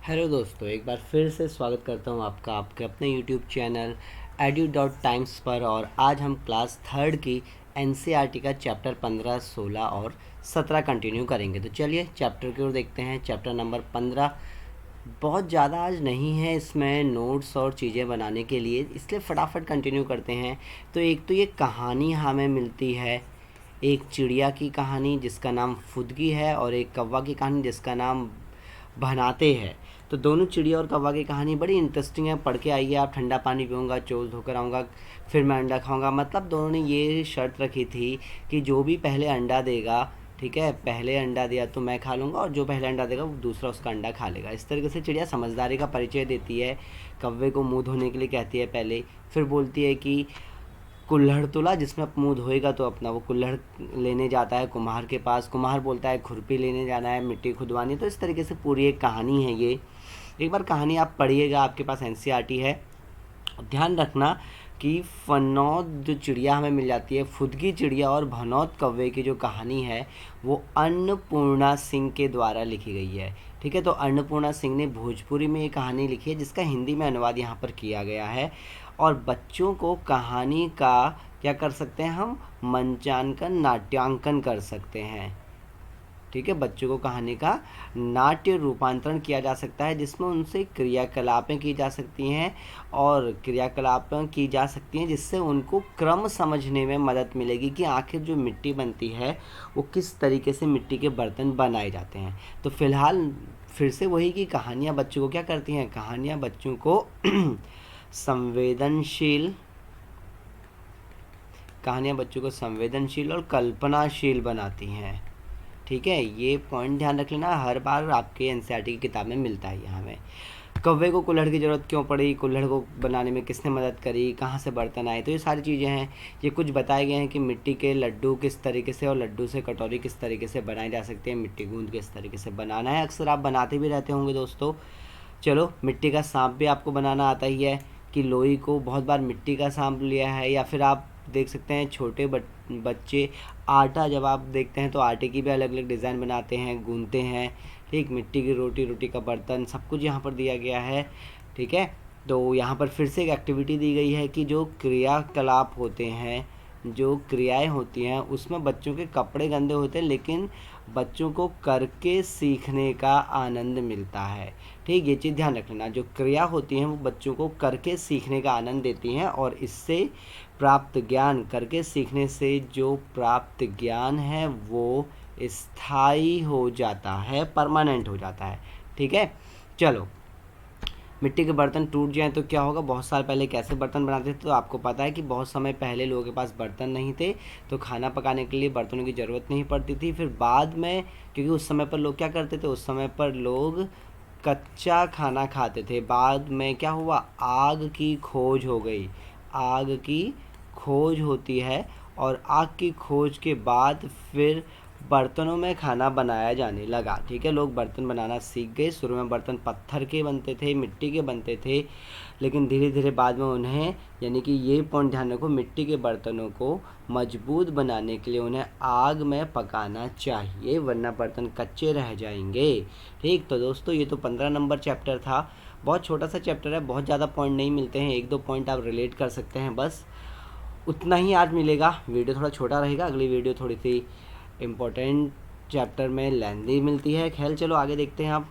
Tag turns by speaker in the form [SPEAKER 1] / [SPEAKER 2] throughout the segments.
[SPEAKER 1] Hello दोस्तों, एक बार फिर से स्वागत करता हूं आपका आपके अपने यूट्यूब चैनल edu.times पर। और आज हम क्लास थर्ड की एनसीईआरटी का चैप्टर 15, 16 और 17 कंटिन्यू करेंगे। तो चलिए चैप्टर की ओर देखते हैं। चैप्टर नंबर 15 बहुत ज़्यादा आज नहीं है इसमें नोट्स और चीज़ें बनाने के लिए, इसलिए फटाफट कंटिन्यू करते हैं। तो एक तो ये कहानी हमें मिलती है, एक चिड़िया की कहानी जिसका नाम फुदकी है और एक कौवा की कहानी जिसका नाम भनाते हैं। तो दोनों चिड़िया और कौवा की कहानी बड़ी इंटरेस्टिंग है, पढ़ के आइए आप। ठंडा पानी पीऊँगा, चोच धोकर आऊँगा, फिर मैं अंडा खाऊँगा। मतलब दोनों ने ये शर्त रखी थी कि जो भी पहले अंडा देगा, ठीक है, पहले अंडा दिया तो मैं खा लूँगा और जो पहले अंडा देगा वो दूसरा उसका अंडा खा लेगा। इस तरीके से चिड़िया समझदारी का परिचय देती है। कौवे को मुँह धोने के लिए कहती है पहले, फिर बोलती है कि कुल्हड़ तुला, जिसमें मुँह धोएगा तो अपना वो कुल्हड़ लेने जाता है कुम्हार के पास। कुम्हार बोलता है खुरपी लेने जाना है, मिट्टी खुदवानी। तो इस तरीके से पूरी एक कहानी है ये। एक बार कहानी आप पढ़िएगा, आपके पास एनसीईआरटी है। ध्यान रखना कि फनौद जो चिड़िया हमें मिल जाती है, फुदकी चिड़िया और भनौत कौवे की जो कहानी है वो अन्नपूर्णा सिंह के द्वारा लिखी गई है। ठीक है, तो अन्नपूर्णा सिंह ने भोजपुरी में ये कहानी लिखी है जिसका हिंदी में अनुवाद यहाँ पर किया गया है। और बच्चों को कहानी का क्या कर सकते हैं हम, मंचांकन, नाट्यांकन कर सकते हैं। ठीक है, बच्चों को कहानी का नाट्य रूपांतरण किया जा सकता है जिसमें उनसे क्रियाकलापें की जा सकती हैं और क्रियाकलापें की जा सकती हैं जिससे उनको क्रम समझने में मदद मिलेगी कि आखिर जो मिट्टी बनती है वो किस तरीके से मिट्टी के बर्तन बनाए जाते हैं। तो फिलहाल फिर से वही कि कहानियाँ बच्चों को क्या करती हैं, कहानियाँ बच्चों को संवेदनशील कहानियाँ बच्चों को संवेदनशील और कल्पनाशील बनाती हैं। ठीक है, ये पॉइंट ध्यान रख लेना, हर बार आपके एनसीईआरटी की किताब में मिलता है यहाँ में। कौवे को कुल्हड़ की ज़रूरत क्यों पड़ी, कुल्हड़ को बनाने में किसने मदद करी, कहाँ से बर्तन आए, तो ये सारी चीज़ें हैं। ये कुछ बताए गए हैं कि मिट्टी के लड्डू किस तरीके से और लड्डू से कटोरी किस तरीके से बनाई जा सकती है, मिट्टी गूंद किस तरीके से बनाना है। अक्सर आप बनाते भी रहते होंगे दोस्तों। चलो, मिट्टी का सांप भी आपको बनाना आता ही है कि लोई को बहुत बार मिट्टी का सांप लिया है। या फिर आप देख सकते हैं छोटे बच्चे आटा, जब आप देखते हैं तो आटे की भी अलग अलग डिज़ाइन बनाते हैं, गूंथते हैं। ठीक, मिट्टी की रोटी, रोटी का बर्तन, सब कुछ यहाँ पर दिया गया है। ठीक है, तो यहाँ पर फिर से एक एक्टिविटी दी गई है कि जो क्रियाकलाप होते हैं, जो क्रियाएं होती हैं उसमें बच्चों के कपड़े गंदे होते हैं लेकिन बच्चों को करके सीखने का आनंद मिलता है। ठीक, ये चीज़ ध्यान रखना, जो क्रिया होती हैं वो बच्चों को करके सीखने का आनंद देती हैं और इससे प्राप्त ज्ञान, करके सीखने से जो प्राप्त ज्ञान है वो स्थायी हो जाता है, परमानेंट हो जाता है। ठीक है, चलो, मिट्टी के बर्तन टूट जाएं तो क्या होगा। बहुत साल पहले कैसे बर्तन बनाते थे, तो आपको पता है कि बहुत समय पहले लोगों के पास बर्तन नहीं थे, तो खाना पकाने के लिए बर्तनों की ज़रूरत नहीं पड़ती थी। फिर बाद में, क्योंकि उस समय पर लोग क्या करते थे, उस समय पर लोग कच्चा खाना खाते थे। बाद में क्या हुआ, आग की खोज हो गई, आग की खोज होती है और आग की खोज के बाद फिर बर्तनों में खाना बनाया जाने लगा। ठीक है, लोग बर्तन बनाना सीख गए। शुरू में बर्तन पत्थर के बनते थे, मिट्टी के बनते थे, लेकिन धीरे धीरे बाद में उन्हें, यानी कि ये पॉइंट ध्यान रखो, मिट्टी के बर्तनों को मजबूत बनाने के लिए उन्हें आग में पकाना चाहिए वरना बर्तन कच्चे रह जाएंगे। ठीक, तो दोस्तों ये तो 15 नंबर चैप्टर था। बहुत छोटा सा चैप्टर है, बहुत ज़्यादा पॉइंट नहीं मिलते हैं, एक दो पॉइंट आप रिलेट कर सकते हैं, बस उतना ही आज मिलेगा। वीडियो थोड़ा छोटा रहेगा, अगली वीडियो थोड़ी सी इम्पोर्टेंट चैप्टर में लेंदी मिलती है। खेल, चलो आगे देखते हैं। आप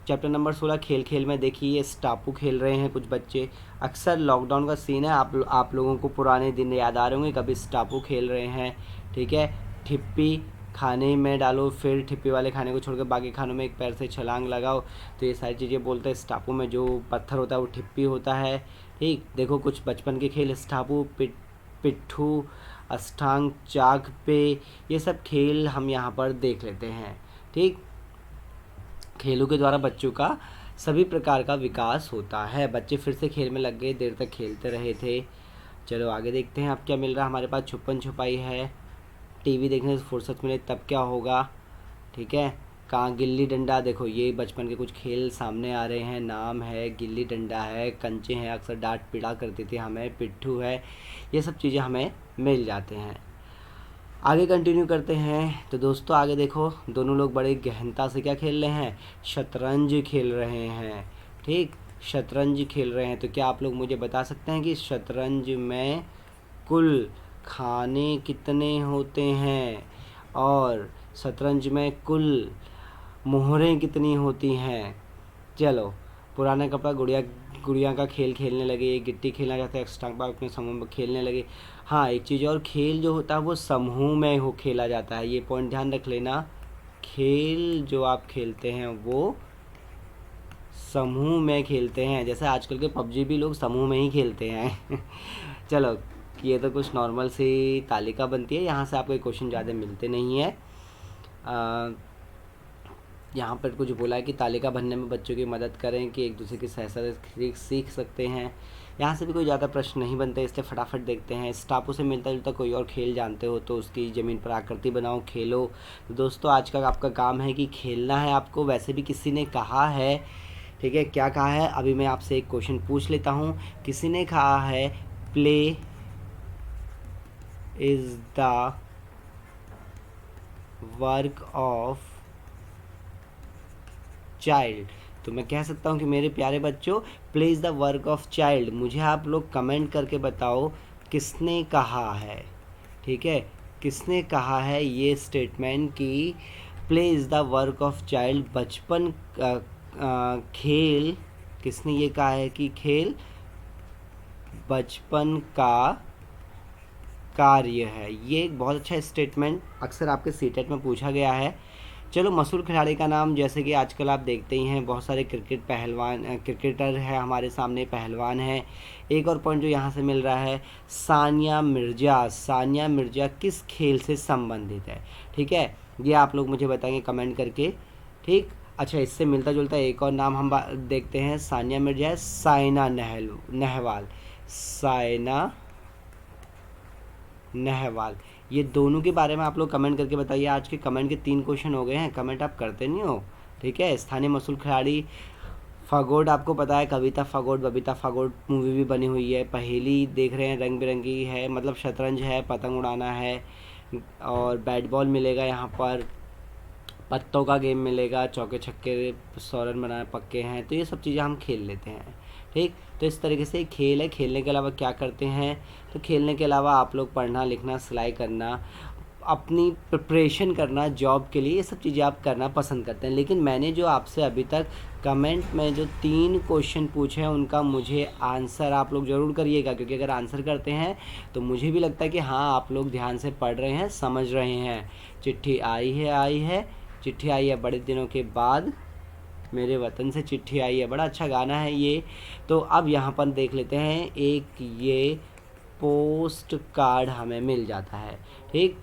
[SPEAKER 1] चैप्टर नंबर 16, खेल खेल में देखिए स्टापू खेल रहे हैं कुछ बच्चे। अक्सर लॉकडाउन का सीन है, आप लोगों को पुराने दिन याद आ रहे होंगे, कभी स्टापू खेल रहे हैं। ठीक है, ठिप्पी खाने में डालो, फिर ठिप्पी वाले खाने को छोड़कर बाकी खानों में एक पैर से छलांग लगाओ। तो ये सारी चीज़ें बोलते हैं। स्टापू में जो पत्थर होता है वो ठिप्पी होता है। ठीक, देखो कुछ बचपन के खेल, स्टापू, पिट्ठू, अष्टांग चाक पे, ये सब खेल हम यहाँ पर देख लेते हैं। ठीक, खेलों के द्वारा बच्चों का सभी प्रकार का विकास होता है। बच्चे फिर से खेल में लग गए, देर तक खेलते रहे थे। चलो आगे देखते हैं अब क्या मिल रहा है हमारे पास। छुपन छुपाई है, टीवी देखने से फुर्सत मिले तब क्या होगा। ठीक है, कहाँ गिल्ली डंडा, देखो ये बचपन के कुछ खेल सामने आ रहे हैं। नाम है, गिल्ली डंडा है, कंचे हैं, अक्सर डांट पीटा करती थी हमें, पिट्ठू है, ये सब चीज़ें हमें मिल जाते हैं। आगे कंटिन्यू करते हैं। तो दोस्तों आगे देखो, दोनों लोग बड़े गहनता से क्या खेल रहे हैं, शतरंज खेल रहे हैं। ठीक, शतरंज खेल रहे हैं। तो क्या आप लोग मुझे बता सकते हैं कि शतरंज में कुल खाने कितने होते हैं, और शतरंज में कुल मोहरें कितनी होती हैं। चलो, पुराना कपड़ा गुड़िया गुड़िया का खेल खेलने लगे, गिट्टी खेलना चाहते हैं, एक्स्ट्रा अपने समूह में खेलने लगे। हाँ, एक चीज़ और, खेल जो होता है वो समूह में हो खेला जाता है, ये पॉइंट ध्यान रख लेना। खेल जो आप खेलते हैं वो समूह में खेलते हैं, जैसे आजकल के पबजी भी लोग समूह में ही खेलते हैं। चलो, ये तो कुछ नॉर्मल सी तालिका बनती है, यहाँ से आपको क्वेश्चन ज़्यादा मिलते नहीं है। यहाँ पर कुछ बोला है कि तालिका बनने में बच्चों की मदद करें कि एक दूसरे की सहायता सीख सकते हैं। यहाँ से भी कोई ज़्यादा प्रश्न नहीं बनते, इसलिए फटाफट देखते हैं। इस टापू से मिलता जुलता कोई और खेल जानते हो तो उसकी ज़मीन पर आकृति बनाओ, खेलो। तो दोस्तों आज का आपका काम है कि खेलना है आपको। वैसे भी किसी ने कहा है, ठीक है, क्या कहा है, अभी मैं आपसे एक क्वेश्चन पूछ लेता हूँ। किसी ने कहा है play is the work of child. तो मैं कह सकता हूँ कि मेरे प्यारे बच्चों, play is the work of child. मुझे आप लोग कमेंट करके बताओ किसने कहा है, ठीक है, किसने कहा है ये स्टेटमेंट कि play is the work of child, बचपन खेल, किसने ये कहा है कि खेल बचपन का कार्य है। ये एक बहुत अच्छा स्टेटमेंट अक्सर आपके सीटेट में पूछा गया है। चलो, मशहूर खिलाड़ी का नाम, जैसे कि आजकल आप देखते ही हैं बहुत सारे क्रिकेटर है हमारे सामने, पहलवान है। एक और पॉइंट जो यहाँ से मिल रहा है, सानिया मिर्ज़ा। सानिया मिर्ज़ा किस खेल से संबंधित है, ठीक है, ये आप लोग मुझे बताएंगे कमेंट करके। ठीक, अच्छा, इससे मिलता जुलता एक और नाम हम देखते हैं, सानिया मिर्ज़ा है साइना नेहवाल। साइना नेहवाल, ये दोनों के बारे में आप लोग कमेंट करके बताइए। आज के कमेंट के 3 क्वेश्चन हो गए हैं, कमेंट आप करते नहीं हो, ठीक है। स्थानीय मशहूर खिलाड़ी, फागोट आपको पता है, कविता फागोट, बबीता फागोट मूवी भी बनी हुई है। पहेली देख रहे हैं, रंग बिरंगी है, मतलब शतरंज है, पतंग उड़ाना है, और बैट बॉल मिलेगा यहाँ पर, पत्तों का गेम मिलेगा, चौके छक्के 100 रन बनाने पक्के हैं। तो ये सब चीज़ें हम खेल लेते हैं, ठीक। तो इस तरीके से खेल है। खेलने के अलावा क्या करते हैं, तो खेलने के अलावा आप लोग पढ़ना लिखना, सिलाई करना, अपनी प्रिपरेशन करना जॉब के लिए, ये सब चीज़ें आप करना पसंद करते हैं। लेकिन मैंने जो आपसे अभी तक कमेंट में जो 3 क्वेश्चन पूछे हैं उनका मुझे आंसर आप लोग ज़रूर करिएगा, क्योंकि अगर आंसर करते हैं तो मुझे भी लगता है कि हाँ आप लोग ध्यान से पढ़ रहे हैं, समझ रहे हैं। चिट्ठी आई है, चिट्ठी आई है बड़े दिनों के बाद, मेरे वतन से चिट्ठी आई है, बड़ा अच्छा गाना है ये। तो अब यहाँ पर देख लेते हैं, एक ये पोस्ट कार्ड हमें मिल जाता है, ठीक।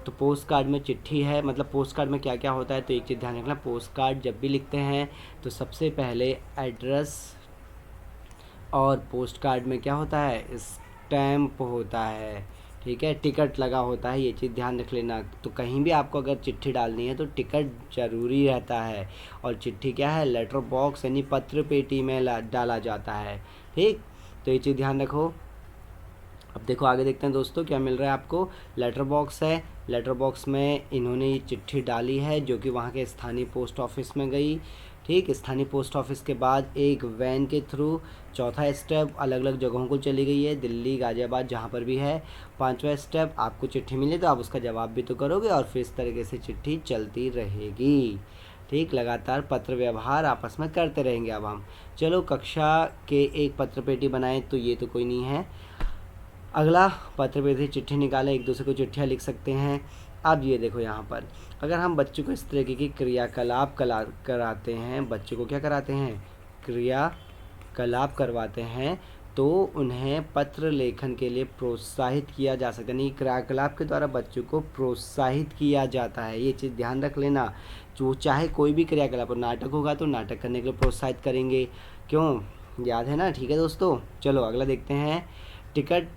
[SPEAKER 1] तो पोस्ट कार्ड में चिट्ठी है, मतलब पोस्ट कार्ड में क्या क्या होता है, तो एक चीज़ ध्यान रखना, पोस्ट कार्ड जब भी लिखते हैं तो सबसे पहले एड्रेस, और पोस्ट कार्ड में क्या होता है, स्टैम्प होता है, ठीक है, टिकट लगा होता है, ये चीज़ ध्यान रख लेना। तो कहीं भी आपको अगर चिट्ठी डालनी है तो टिकट ज़रूरी रहता है, और चिट्ठी क्या है, लेटर बॉक्स यानी पत्र पेटी में डाला जाता है, ठीक। तो ये चीज़ ध्यान रखो। अब देखो आगे देखते हैं दोस्तों क्या मिल रहा है आपको। लेटर बॉक्स है, लेटर बॉक्स में इन्होंने ये चिट्ठी डाली है जो कि वहाँ के स्थानीय पोस्ट ऑफिस में गई, ठीक। स्थानीय पोस्ट ऑफिस के बाद एक वैन के थ्रू, चौथा स्टेप अलग अलग जगहों को चली गई है, दिल्ली गाज़ियाबाद जहाँ पर भी है। 5वां स्टेप, आपको चिट्ठी मिली तो आप उसका जवाब भी तो करोगे, और फिर इस तरीके से चिट्ठी चलती रहेगी, ठीक। लगातार पत्र व्यवहार आपस में करते रहेंगे। अब हम चलो कक्षा के एक पत्र पेटी बनाएं, तो ये तो कोई नहीं है। अगला, पत्र पेटी चिट्ठी निकालें, एक दूसरे को चिट्ठियाँ लिख सकते हैं। अब ये देखो यहाँ पर, अगर हम बच्चों को इस तरीके की क्रियाकलाप कराते हैं, बच्चों को क्या कराते हैं, क्रियाकलाप करवाते हैं, तो उन्हें पत्र लेखन के लिए प्रोत्साहित किया जा सकता है। नहीं, क्रियाकलाप के द्वारा बच्चों को प्रोत्साहित किया जाता है, ये चीज़ ध्यान रख लेना। जो चाहे कोई भी क्रियाकलाप, नाटक होगा तो नाटक करने के लिए प्रोत्साहित करेंगे, क्यों, याद है ना, ठीक है दोस्तों। चलो अगला देखते हैं, टिकट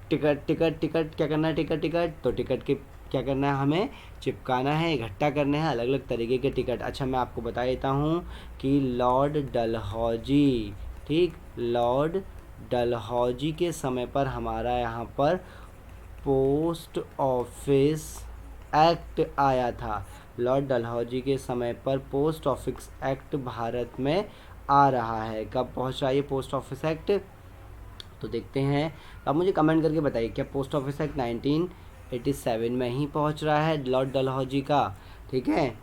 [SPEAKER 1] टिकट टिकट टिकट क्या करना है, टिकट टिकट, तो टिकट के क्या करना है, हमें चिपकाना है, इकट्ठा करने हैं अलग अलग तरीके के टिकट। अच्छा, मैं आपको बता देता हूँ कि लॉर्ड डलहौजी, ठीक, लॉर्ड डलहौजी के समय पर हमारा यहाँ पर पोस्ट ऑफिस एक्ट आया था। लॉर्ड डलहौजी के समय पर पोस्ट ऑफिस एक्ट भारत में आ रहा है। कब पहुंच रहा है ये पोस्ट ऑफिस एक्ट? तो देखते हैं। अब मुझे कमेंट करके बताइए, क्या पोस्ट ऑफिस एक्ट 1987 में ही पहुंच रहा है लॉर्ड डलहौजी का? ठीक है,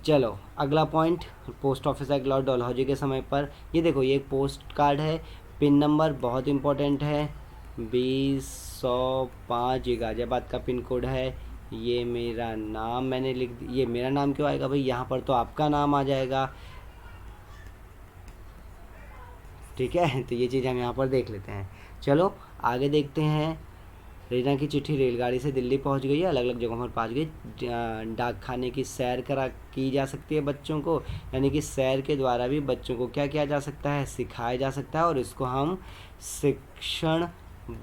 [SPEAKER 1] चलो अगला point, post office act Lord Dalhousie के समय पर। ये देखो, ये एक पोस्ट कार्ड है, पिन नंबर बहुत इंपॉर्टेंट है, 20/105 ये गाजियाबाद का पिन कोड है। ये मेरा नाम मैंने लिख दिया, ये मेरा नाम क्यों आएगा भाई, यहाँ पर तो आपका नाम आ जाएगा। ठीक है, तो ये चीज़ हम यहाँ पर देख लेते हैं। चलो आगे देखते हैं। रीना की चिट्ठी रेलगाड़ी से दिल्ली पहुंच गई है, अलग अलग जगहों पर पहुंच गई। डाक खाने की सैर की जा सकती है बच्चों को, यानी कि सैर के द्वारा भी बच्चों को क्या किया जा सकता है, सिखाया जा सकता है। और इसको हम शिक्षण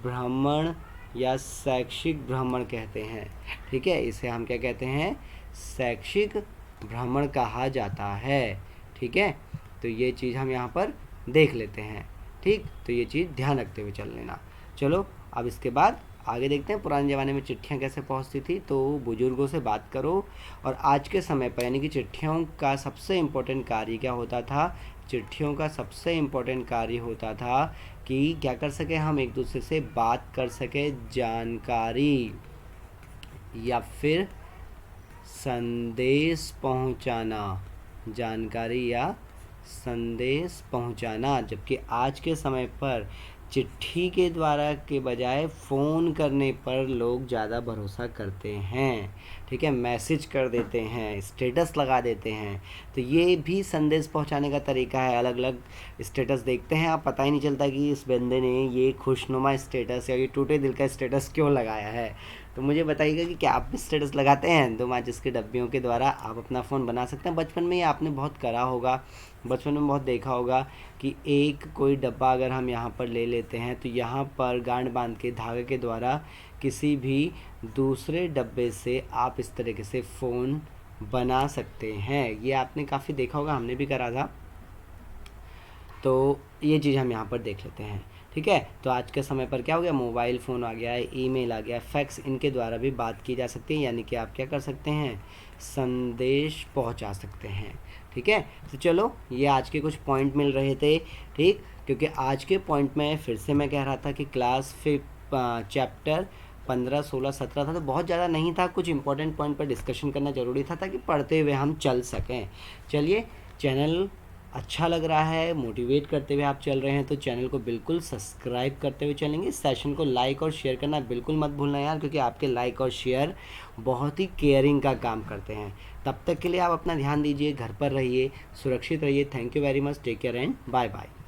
[SPEAKER 1] भ्रमण या शैक्षिक भ्रमण कहते हैं। ठीक है, इसे हम क्या कहते हैं, शैक्षिक भ्रमण कहा जाता है। ठीक है, तो ये चीज़ हम यहाँ पर देख लेते हैं। ठीक, तो ये चीज़ ध्यान रखते हुए चल लेना। चलो अब इसके बाद आगे देखते हैं, पुराने ज़माने में चिट्ठियाँ कैसे पहुँचती थी। तो बुजुर्गों से बात करो। और आज के समय पर यानी कि चिट्ठियों का सबसे इम्पोर्टेंट कार्य क्या होता था, चिट्ठियों का सबसे इम्पोर्टेंट कार्य होता था कि क्या कर सके, हम एक दूसरे से बात कर सके, जानकारी या फिर संदेश पहुंचाना, जानकारी या संदेश पहुंचाना। जबकि आज के समय पर चिट्ठी के द्वारा के बजाय फ़ोन करने पर लोग ज़्यादा भरोसा करते हैं। ठीक है, मैसेज कर देते हैं, स्टेटस लगा देते हैं। तो ये भी संदेश पहुंचाने का तरीका है। अलग अलग स्टेटस देखते हैं आप, पता ही नहीं चलता कि इस बंदे ने ये खुशनुमा स्टेटस या ये टूटे दिल का स्टेटस क्यों लगाया है। तो मुझे बताइएगा कि क्या आप भी स्टेटस लगाते हैं? 2 माचिस के डब्बियों के द्वारा आप अपना फ़ोन बना सकते हैं। बचपन में ये आपने बहुत करा होगा, बचपन में बहुत देखा होगा कि एक कोई डब्बा अगर हम यहाँ पर ले लेते हैं तो यहाँ पर गांठ बांध के धागे के द्वारा किसी भी दूसरे डब्बे से आप इस तरीके से फ़ोन बना सकते हैं। ये आपने काफ़ी देखा होगा, हमने भी करा था। तो ये चीज़ हम यहाँ पर देख लेते हैं। ठीक है, तो आज के समय पर क्या हो गया, मोबाइल फ़ोन आ गया है, ईमेल आ गया, फैक्स, इनके द्वारा भी बात की जा सकती है। यानी कि आप क्या कर सकते हैं, संदेश पहुंचा सकते हैं। ठीक है, तो चलो ये आज के कुछ पॉइंट मिल रहे थे। ठीक, क्योंकि आज के पॉइंट में फिर से मैं कह रहा था कि क्लास 5 चैप्टर 15, 16, 17 था, तो बहुत ज़्यादा नहीं था। कुछ इंपॉर्टेंट पॉइंट पर डिस्कशन करना ज़रूरी था ताकि पढ़ते हुए हम चल सकें। चलिए, चैनल अच्छा लग रहा है, मोटिवेट करते हुए आप चल रहे हैं, तो चैनल को बिल्कुल सब्सक्राइब करते हुए चलेंगे। इस सेशन को लाइक और शेयर करना बिल्कुल मत भूलना यार, क्योंकि आपके लाइक और शेयर बहुत ही केयरिंग का काम करते हैं। तब तक के लिए आप अपना ध्यान दीजिए, घर पर रहिए, सुरक्षित रहिए। Thank you very much, take care and bye bye.